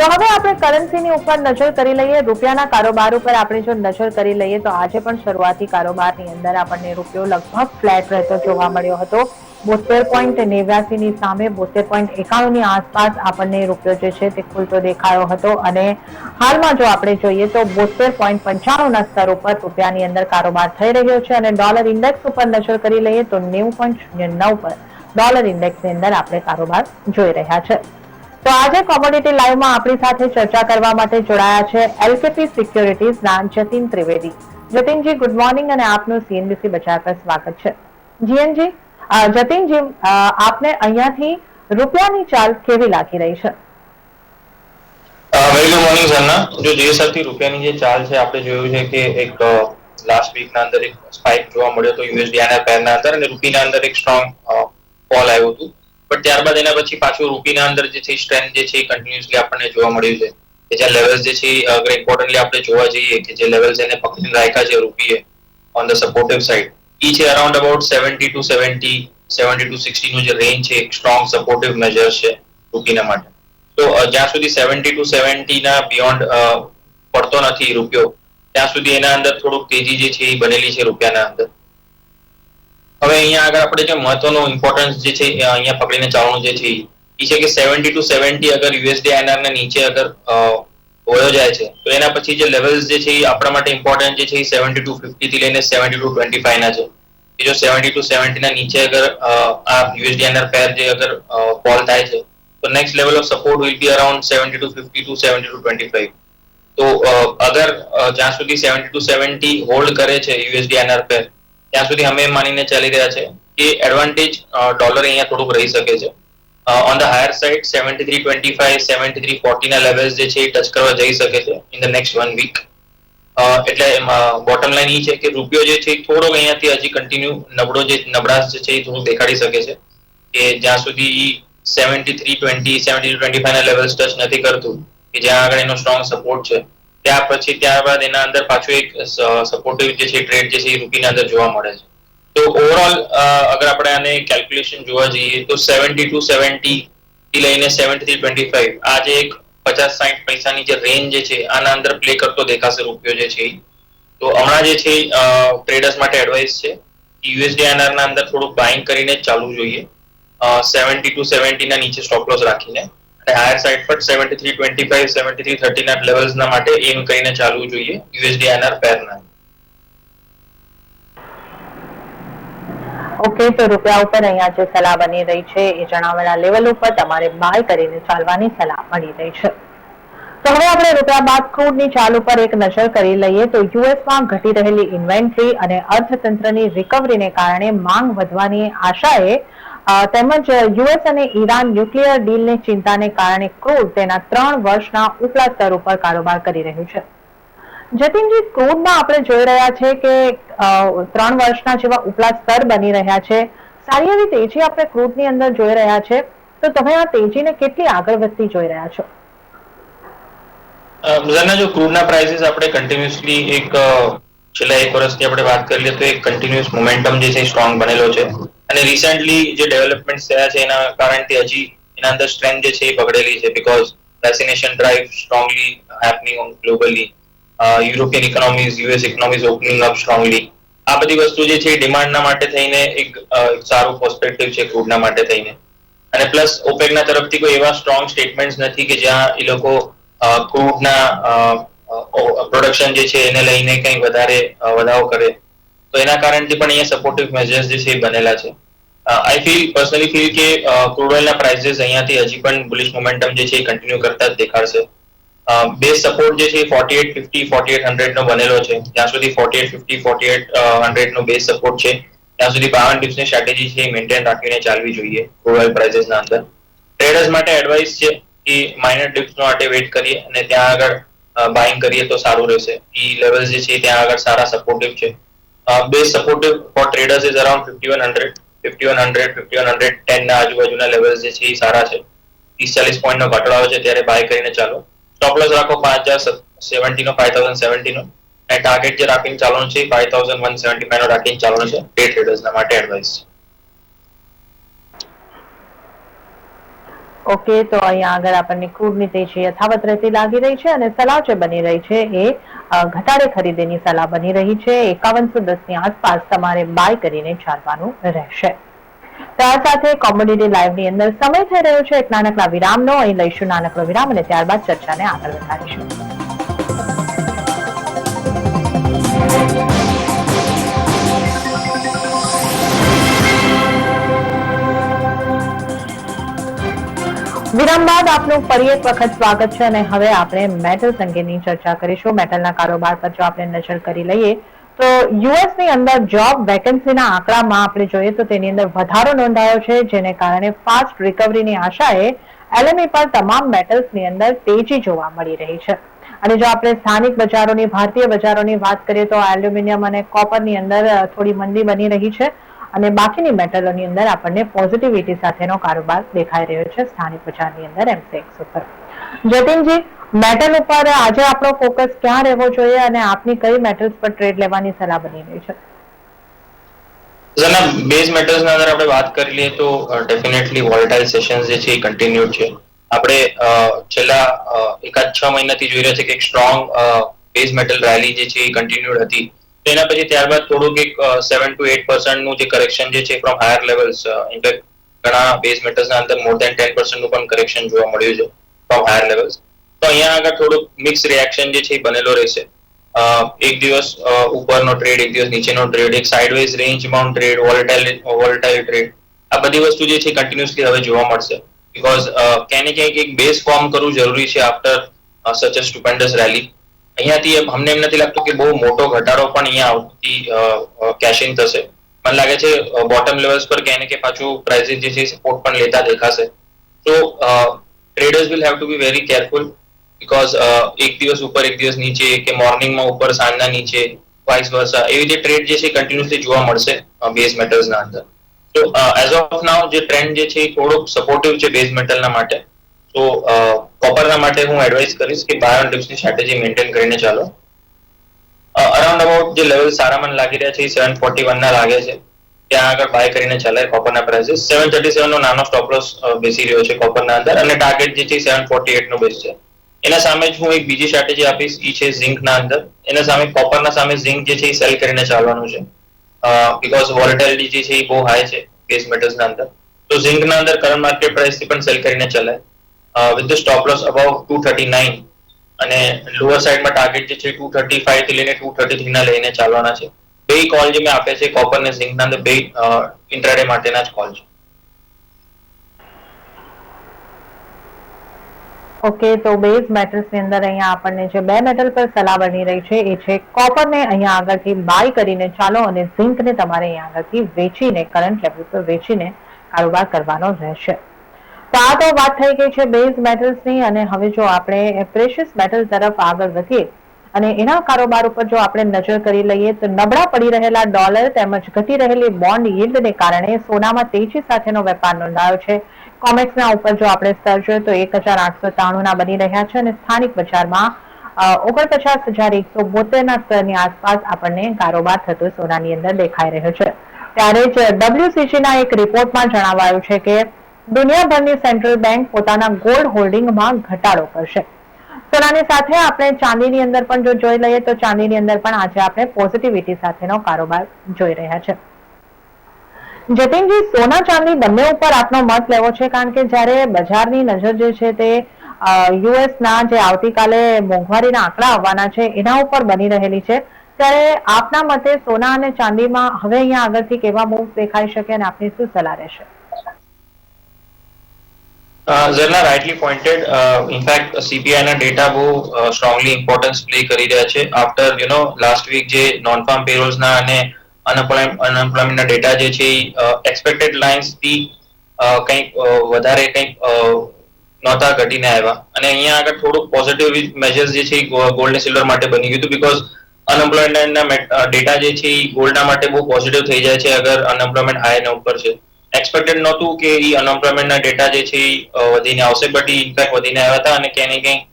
તો હવે આપણે કરન્સીની ઉપર નજર કરી લઈએ. રૂપિયાના કારોબાર ઉપર આપણે જો નજર કરી લઈએ તો આજે પણ શરૂઆતી કારોબારની અંદર આપણને રૂપિયો લગભગ ફ્લેટ રહેતો જોવા મળ્યો હતો. 72.89 ની સામે 72.91 ની આસપાસ આપણને રૂપિયો જે છે તે ખુલતો દેખાયો હતો અને હાલમાં જો આપણે જોઈએ તો 72.95 ના સ્તર ઉપર રૂપિયાની અંદર કારોબાર થઈ રહ્યો છે અને ડોલર ઇન્ડેક્સ ઉપર નજર કરી લઈએ તો 90.09 પર ડોલર ઇન્ડેક્સની અંદર આપણે કારોબાર જોઈ રહ્યા છે. તો આજે કોમોડિટી લાઈવમાં આપણી સાથે ચર્ચા કરવા માટે જોડાયા છે એલકેપી સિક્યોરિટીઝના જતીન ત્રિવેદી. જતીનજી, ગુડ મોર્નિંગ અને આપનું સીએનબીસી બજાર પર સ્વાગત છે. જીએનજી, જતીનજી, આપને અહીંયાથી રૂપિયાની ચાલ કેવી લાગી રહી છે? Very good morning Sarna. જો જે હિસાબથી રૂપિયાની જે ચાલ છે આપણે જોયું છે કે એક લાસ્ટ વીકના અંદર એક સ્પાઇક જોવા મળ્યો હતો યુએસડીઆઈના પેરના અંદર અને રૂપીના અંદર એક સ્ટ્રોંગ ફોલ આવ્યું હતું. બટ ત્યારબાદ એના પછી પાછું રૂપીના અંદર જે છે સ્ટ્રેન્થ જે છે કન્ટિન્યુઅસલી આપણને જોવા મળ્યું છે કે જ્યાં લેવલ્સ જે છે અગર ઇમ્પોર્ટન્ટલી આપણે જોવા જઈએ કે જે લેવલ્સ એને પકડીને રાખ્યા છે રૂપીએ ઓન ધ સપોર્ટિવ સાઇડ ઈ છે અરાઉન્ડ અબાઉટ 70 to 70 70 to 60 નું જે રેન્જ છે એક સ્ટ્રોંગ સપોર્ટિવ મેજર છે રૂપીના માટે. તો જ્યાં સુધી 70 to 70 ના બિયોન્ડ પડતો નથી રૂપિયો ત્યાં સુધી એના અંદર થોડુંક તેજી જે છે એ બનેલી છે રૂપિયાના અંદર. હવે અહીંયા આગળ આપણે જે મહત્વનો ઇમ્પોર્ટન્સ જે છે અહીંયા પકડીને ચાલવાનું જે છે એ છે કે 70 to 70 અગર યુએસડી આઈએનઆર ને નીચે અગર વયો જાય છે તો એના પછી જે લેવલ્સ જે છે એ આપણા માટે ઇમ્પોર્ટન્ટ જે છે એ 70 to 50 થી લઈને 70 to 25 ના છે. કે જો 70 to 70 ના નીચે અગર આ યુએસડી આઈએનઆર પેર જે અગર ફોલ થાય છે તો next level of support will be around 70 to 50 to 70 to 25. તો અગર જ્યાં સુધી 70 to 70 હોલ્ડ કરે છે યુએસડી આઈએનઆર પેર ત્યાં સુધી અમે માનીને ચાલી રહ્યા છે કે એડવાન્ટેજ ડોલર અહીંયા થોડુંક રહી શકે છે. ઓન ધ હાયર સાઇડ 73.25 73.40 ના લેવલ્સ જે છે એ ટચ કરવા જઈ શકે છે ઇન ધ નેક્સ્ટ 1 વીક. એટલે બોટમ લાઈન એ છે કે રૂપિયો જે છે થોડોક અહીંયાથી હજી કન્ટિન્યુ નબળાશ જે છે એ થોડું દેખાડી શકે છે કે જ્યાં સુધી 73.20 70 to 25 ના લેવલ્સ ટચ નથી કરતું કે જ્યાં આગળ એનો સ્ટ્રોંગ સપોર્ટ છે ત્યાં પછી ત્યારબાદ એના અંદર પાછું એક સપોર્ટિવ જે છે ટ્રેડ જે છે એ રૂપીના અંદર જોવા મળે છે. તો ઓવરઓલ અગર આપણે આને કેલ્ક્યુલેશન જોવા જઈએ તો 70 to 70 થી લઈને 73.25 આ જે એક 50-60 પૈસાની જે રેન્જ જે છે આના અંદર પ્લે કરતો દેખાશે રૂપિયો જે છે. તો હમણાં જે છે ટ્રેડર્સ માટે એડવાઇસ છે કે યુએસડી આઈએનઆર ના અંદર થોડુંક બાઇંગ કરીને ચાલવું જોઈએ 70 to 70 ના નીચે સ્ટોપ લોસ રાખીને અને હાયર સાઇડ પર 73.25 73.30 ના લેવલ્સ ના માટે એમ કરીને ચાલવું જોઈએ યુએસડી આઈએનઆર પેરના. ઓકે, તો રૂપિયા ઉપર અહીંયા જે સલાહ બની રહી છે એ જણાવેલા લેવલ ઉપર તમારે બાય કરીને ચાલવાની સલાહ મળી રહી છે. તો હવે આપણે રૂપિયા બાદ ક્રૂડની ચાલ ઉપર એક નજર કરી લઈએ તો યુએસમાં ઘટી રહેલી ઇન્વેન્ટરી અને અર્થતંત્રની રિકવરીને કારણે માંગ વધવાની આશાએ તેમજ યુએસ અને ઈરાન ન્યુક્લિયર ડીલની ચિંતાને કારણે ક્રૂડ તેના 3 વર્ષના ઉપલા સ્તર ઉપર કારોબાર કરી રહ્યું છે. જતીનજી, ક્રૂડમાં આપણે જોઈ રહ્યા છે કે 3 વર્ષના જેવા ઉપલા સ્તર બની રહ્યા છે. સારી એવી તેજી આપણે ક્રૂડની અંદર જોઈ રહ્યા છે. તો તમે આ તેજીને કેટલી આગળ વધતી જોઈ રહ્યા છો? જો ક્રૂડના પ્રાઇસીસ આપણે કન્ટિન્યુઅસલી એક છેલ્લા 1 વર્ષથી આપણે વાત કરી લઈએ તો એક કન્ટિન્યુઅસ મોમેન્ટમ જે છે સ્ટ્રોંગ બનેલો છે અને રિસેન્ટલી જે ડેવલપમેન્ટ થયા છે એના કારણથી હજી એના અંદર સ્ટ્રેન્થ જે છે એ પકડેલી છે because vaccination drive strongly happening on globally European economies US economies opening up strongly આ બધી વસ્તુ જે છે ડિમાન્ડના માટે થઈને એક સારું પર્સપેક્ટિવ છે ક્રૂડના માટે થઈને. અને પ્લસ ઓપેકના તરફથી કોઈ એવા સ્ટ્રોંગ સ્ટેટમેન્ટ્સ નથી કે જ્યાં એ લોકો ક્રૂડના પ્રોડક્શન જે છે એને લઈને કંઈ વધારે વધારો કરે તો એના કારણથી પણ અહીંયા સપોર્ટિવ મેજર્સ જે છે એ બનેલા છે. આઈ પર્સનલી ફીલ કે ક્રૂડ ઓઇલના પ્રાઇસીસ અહીંયાથી હજી પણ બુલિશ મોમેન્ટમ જે છે એ કન્ટિન્યુ કરતા જ દેખાડશે. બેઝ સપોર્ટ જે છે 4850 4800 નો બનેલો છે જ્યાં સુધી 4850 4800 નો બેઝ સપોર્ટ છે ત્યાં સુધી 52 ડિપ્સની સ્ટ્રેટેજી છે મેન્ટેન રાખીને ચાલવી જોઈએ ક્રૂડ ઓઇલ પ્રાઇસીસના અંદર. ટ્રેડર્સ માટે એડવાઇસ છે કે માઇનર ડિપ્સ માટે વેઇટ કરીએ અને ત્યાં આગળ બાઇંગ કરીએ તો સારું રહેશે. ઈ લેવલ્સ જે છે ત્યાં આગળ સારા સપોર્ટિવ છે. Base supportive for traders is around 5100 5100 5110 ના આજુબાજુના લેવલ્સ જે છે એ સારા છે. 30-40 પોઈન્ટ નો ઘટાડો આવે છે ત્યારે બાય કરીને ચાલો. સ્ટોપ લોસ રાખો 5070 નો 5070 નો અને ટાર્ગેટ જે રાખીને ચાલવાનું છે 5175 નો રાખીને ચાલવાનું છે. ડે ટ્રેડર્સના માટે એડવાઇસ છે. ઓકે, તો અહીંયા આગળ આપણને ક્રૂડની તેજી યથાવત રહેતી લાગી રહી છે અને સલાહ જે બની રહી છે એ ઘટાડે ખરીદીની સલાહ બની રહી છે. 5110ની આસપાસ તમારે બાય કરીને ચાલવાનું રહેશે. તો આ સાથે કોમોડિટી લાઈવની અંદર સમય થઈ રહ્યો છે એક નાનકડા વિરામનો. અહીં લઈશું નાનકડો વિરામ અને ત્યારબાદ ચર્ચાને આગળ વધારીશું. વિરામ બાદ આપનું ફરી એક વખત સ્વાગત છે અને હવે આપણે મેટલ્સ અંગેની ચર્ચા કરીશું. મેટલના કારોબાર પર જો આપણે નજર કરી લઈએ તો યુએસની અંદર જોબ વેકેન્સીના આંકડામાં આપણે જોઈએ તો તેની અંદર વધારો નોંધાયો છે, જેને કારણે ફાસ્ટ રિકવરીની આશાએ એલએમઈ પર તમામ મેટલ્સની અંદર તેજી જોવા મળી રહી છે. અને જો આપણે સ્થાનિક બજારોની, ભારતીય બજારોની વાત કરીએ તો એલ્યુમિનિયમ અને કોપરની અંદર થોડી મંદી બની રહી છે અને બાકીની મેટલોની અંદર આપણને પોઝિટિવિટી સાથેનો કારોબાર દેખાઈ રહ્યો છે સ્થાનિક બજારની અંદર એમસીએક્સ ઉપર. જતીનજી, મેટલ ઉપર આજે આપણો ફોકસ ક્યાં રહેવો જોઈએ અને આપની કઈ મેટલ્સ પર ટ્રેડ લેવાની સલાહ બની રહી છે? બેઝ મેટલ્સના અંદર આપણે વાત કરી લઈએ તો ડેફિનેટલી વોલેટાઇલ સેશન્સ જે છે એ કન્ટિન્યુડ છે. આપણે છેલ્લા એકાદ 6 મહિનાથી જોઈ રહ્યા છે કે એક સ્ટ્રોંગ બેઝ મેટલ રેલી જે છે એ કન્ટિન્યુડ હતી. તેના પછી ત્યારબાદ થોડુંક એક 7 to 8% નું જે કરેક્શન જે છે ફ્રોમ હાયર લેવલ્સ, ઇનફેક્ટ ઘણા બેઝ મેટલ્સના અંદર મોર ધેન 10% નું પણ કરેક્શન જોવા મળ્યું છે ફ્રોમ હાયર લેવલ્સ. તો અહીંયા આગળ થોડુંક મિક્સ રિએક્શન જે છે એ બનેલો રહેશે. એક દિવસ ઉપરનો ટ્રેડ, એક દિવસ નીચેનો ટ્રેડ, એક sideways range bound trade, volatile trade, આ બધી વસ્તુ જે છે કન્ટિન્યુઅસલી હવે જોવા મળશે. બીકોઝ ક્યાંય ને ક્યાંક એક બેઝ ફોર્મ કરવું જરૂરી છે આફ્ટર સચ અ સ્ટુપેન્ડસ રેલી. અહીંયાથી અમને એમ નથી લાગતું કે બહુ મોટો ઘટાડો પણ અહીંયા આવતી કેશિંગ થશે. મને લાગે છે બોટમ લેવલ્સ પર ક્યાંય ને ક્યાંય પાછું પ્રાઇસીસ જે છે સપોર્ટ પણ લેતા દેખાશે. તો traders will have to be very careful, because એક દિવસ ઉપર એક દિવસ નીચે, કે મોર્નિંગમાં ઉપર સાંજના નીચે, વાઇસ વર્સા, એવી રીતે ટ્રેડ જે છે કન્ટિન્યુઅસલી જોવા મળશે બેઝ મેટલ્સના અંદર. તો એઝ ઓફ નાઉ જે ટ્રેન્ડ જે છે એ થોડોક સપોર્ટિવ છે બેઝ મેટલના માટે. તો કોપરના માટે હું એડવાઇસ કરીશ કે બાય ઓન ડિપ્સની સ્ટ્રેટેજી મેન્ટેન કરીને ચાલો. અરાઉન્ડ અબાઉટ જે લેવલ સારા મને લાગી રહ્યા છે એ 741 ના લાગે છે. ત્યાં આગળ બાય કરીને ચાલે કોપરના પ્રાઇસીસ. 737 નો નાનો સ્ટોપ લોસ બેસી રહ્યો છે કોપરના અંદર અને ટાર્ગેટ જે છે 748 નો બેસ છે. એના સામે જ હું એક બીજી સ્ટ્રેટેજી આપીશ, એ છે ઝિંકના અંદર. એના સામે કોપરના સામે ઝિંક જે છે એ સેલ કરીને ચાલવાનું છે, બીકોઝ વોલેટિલિટી જે છે એ બહુ હાઈ છે બેઝ મેટલ્સના અંદર. તો ઝિંકના અંદર કરંટ માર્કેટ પ્રાઇસથી પણ સેલ કરીને ચાલે with the stop loss about 239 અને લોઅર સાઇડમાં ટાર્ગેટ જે છે 235 થી લઈને 233 ના લઈને ચાલવાના છે. બે કોલ જે મેં આપ્યા છે કોપર અને ઝિંકના અંદર, બે ઇન્ટ્રાડે માટેના જ કોલ છે. ઓકે, તો બેઝ મેટલ્સની અંદર અહીંયા આપણને જે બે મેટલ પર સલાહ બની રહી છે એ છે કોપરને અહીંયા આગળથી બાય કરીને ચાલો અને ઝિંકને તમારે અહીંયા આગળથી વેચીને, કરંટ લેવલ પર વેચીને કારોબાર કરવાનો રહેશે. તો આ તો વાત થઈ ગઈ છે બેઝ મેટલ્સની. અને હવે જો આપણે પ્રેશિયસ મેટલ તરફ આગળ વધીએ અને એના કારોબાર ઉપર જો આપણે નજર કરી લઈએ તો નબળા પડી રહેલા ડોલર તેમજ ઘટી રહેલી બોન્ડ યીલ્ડને કારણે સોનામાં તેજી સાથેનો વેપાર નોંધાયો છે. કોમેક્સના ઉપર જો આપણે સ્તર જોઈએ તો 1893 ના બની રહ્યા છે અને સ્થાનિક બજારમાં 49,172 ના સ્તરની આસપાસ આપણને કારોબાર થતો સોનાની અંદર દેખાઈ રહ્યો છે. ત્યારે જ ડબ્લ્યુસીસીના એક રિપોર્ટમાં જણાવાયું છે કે દુનિયાભરની સેન્ટ્રલ બેંક પોતાના ગોલ્ડ હોલ્ડિંગમાં ઘટાડો કરશે. સોનાની સાથે આપણે ચાંદીની અંદર પણ જો જોઈ લઈએ તો ચાંદીની અંદર પણ આજે આપણે પોઝિટિવિટી સાથેનો કારોબાર જોઈ રહ્યા છે. જતીનજી, સોના ચાંદી બંને ઉપર આપનો મત લેવો છે, કારણ કે જ્યારે બજારની નજર જે છે તે યુએસના જે આવતીકાલે મોંઘવારીના આંકડા આવવાના છે એના ઉપર બની રહેલી છે, ત્યારે આપના મતે સોના અને ચાંદીમાં હવે અહીંયા આગળથી કેવા મૂવ દેખાઈ શકે અને આપની શું સલાહ રહેશે? ઝરના રાઇટલી પોઇન્ટેડ. ઇનફેક્ટ સીપીઆઈ ના ડેટા બહુ સ્ટ્રોંગલી ઇમ્પોર્ટન્સ પ્લે કરી રહ્યા છે. આફ્ટર લાસ્ટ વીક જે નોન ફાર્મ પેરોલ્સના અને અનએમ્પ્લોયમેન્ટના ડેટા જે છે એક્સપેક્ટેડ લાઇન્સથી કંઈક વધારે કંઈક નહોતા ઘટીને આવ્યા. અને અહીંયા આગળ થોડુંક પોઝિટિવ મેજર્સ જે છે ગોલ્ડ અને સિલ્વર માટે બની ગયું હતું, બીકોઝ અનએમ્પ્લોયમેન્ટના ડેટા જે છે એ ગોલ્ડના માટે બહુ પોઝિટિવ થઈ જાય છે અગર અનએમ્પ્લોયમેન્ટ હાઈ ને ઉપર છે. એક્સપેક્ટેડ નહોતું કે એ અનએમ્પ્લોયમેન્ટના ડેટા જે છે વધીને આવશે, બટ એ ઇનફેક્ટ વધીને આવ્યા હતા અને ક્યાંય ને ક્યાંય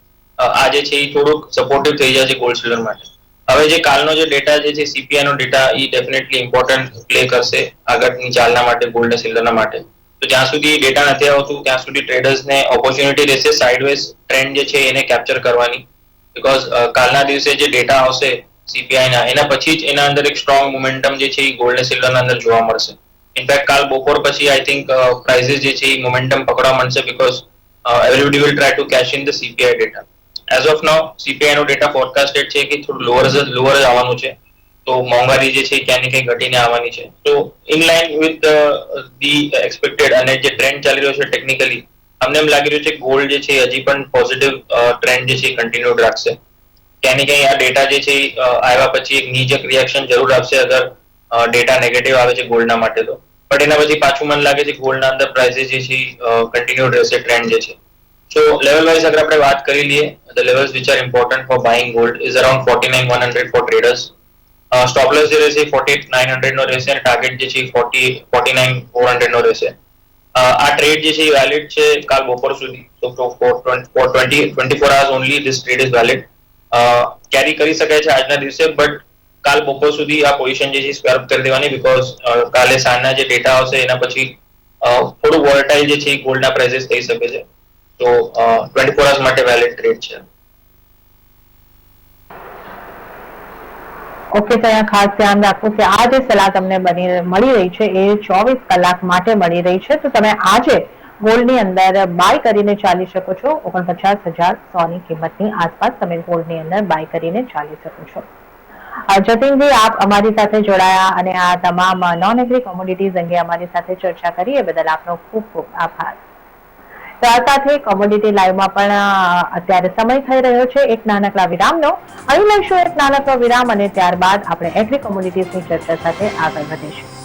આ જે છે એ થોડુંક સપોર્ટિવ થઈ જાય છે ગોલ્ડ સિલ્વર માટે. હવે જે કાલનો જે ડેટા જે છે સીપીઆઈ નો ડેટા એ ડેફિનેટલી ઇમ્પોર્ટન્ટ પ્લે કરશે આગળની ચાલના માટે ગોલ્ડ અને સિલ્વરના માટે. તો જ્યાં સુધી ડેટા નથી આવતું ત્યાં સુધી ટ્રેડર્સને ઓપોર્ચ્યુનિટી રહેશે સાઇડવેઝ ટ્રેન્ડ જે છે એને કેપ્ચર કરવાની, બીકોઝ કાલના દિવસે જે ડેટા આવશે સીપીઆઈ ના, એના પછી જ એના અંદર એક સ્ટ્રોંગ મોમેન્ટમ જે છે એ ગોલ્ડ અને સિલ્વરના અંદર જોવા મળશે. ઇનફેક્ટ કાલ બપોર પછી આઈ થિંક પ્રાઇસીસ જે છે એ મોમેન્ટમ પકડવા મળશે, because everybody will try to cash in the CPI data. As of now CPI નો ડેટા ફોરકાસ્ટેડ છે કે થોડું લોઅર જ આવવાનું છે, તો મોંઘવારી જે છે ક્યાં ને ક્યાં ઘટીને આવવાની છે. તો in line with the expected અને જે ટ્રેન્ડ ચાલી રહ્યો છે ટેકનિકલી, અમને એમ લાગી રહ્યું છે ગોલ્ડ જે છે હજી પણ પોઝિટિવ ટ્રેન્ડ જે છે કન્ટિન્યુડ રાખશે. ક્યાં ને ક્યાંય આ ડેટા જે છે આવ્યા પછી એક નીજક રિએક્શન જરૂર આપશે અગર ડેટા નેગેટિવ આવે છે ગોલ્ડના માટે તો. બટ એના પછી પાછું મને લાગે છે ગોલ્ડના અંદર પ્રાઇસીસ જે છે કન્ટિન્યુડ રહેશે ટ્રેન્ડ જે છે. સો લેવલ વાઇઝ અગર આપણે વાત કરી લઈએ, the levels which are important for buying gold is around 49,100 for traders. Stop loss જે રહેશે 48,900 નો રહેશે અને ટાર્ગેટ જે છે 49,400 નો રહેશે. આ ટ્રેડ જે છે એ વેલિડ છે કાલ બપોર સુધી, તો for 24 hours only this trade is valid. Carry કરી શકાય છે આજના દિવસે, બટ કાલ બપોર સુધી આ પોઝિશન જે છે સ્ક્વેર કરી દેવાની, બીકોઝ કાલે સાંજના જે ડેટા આવશે એના પછી થોડું વોલેટાઇલ જે છે ગોલ્ડના પ્રાઇસીસ થઈ શકે છે. તો 24 hours માટે વેલિડ ટ્રેડ છે. ઓકે, તો અહીંયા ખાસ ધ્યાન રાખવું કે આ જે સલાહ તમને મળી રહી છે એ 24 કલાક માટે મળી રહી છે. તો તમે આજે ગોલ્ડની અંદર બાય કરીને ચાલી શકો છો. 49,100 ની કિંમતની આસપાસ તમે ગોલ્ડની અંદર બાય કરીને ચાલી શકો છો. જતીનજી, આપ અમારી સાથે જોડાયા અને આ તમામ નોન એગ્રી કોમોડિટીઝ અંગે અમારી સાથે ચર્ચા કરી એ બદલ આપનો ખૂબ ખૂબ આભાર. તો આ સાથે કોમોડિટી લાઈવમાં પણ અત્યારે સમય થઈ રહ્યો છે એક નાનકડા વિરામનો. અહીં લઈશું એક નાનકડો વિરામ અને ત્યારબાદ આપણે એગ્રી કોમોડિટીઝની ચર્ચા સાથે આગળ વધીશું.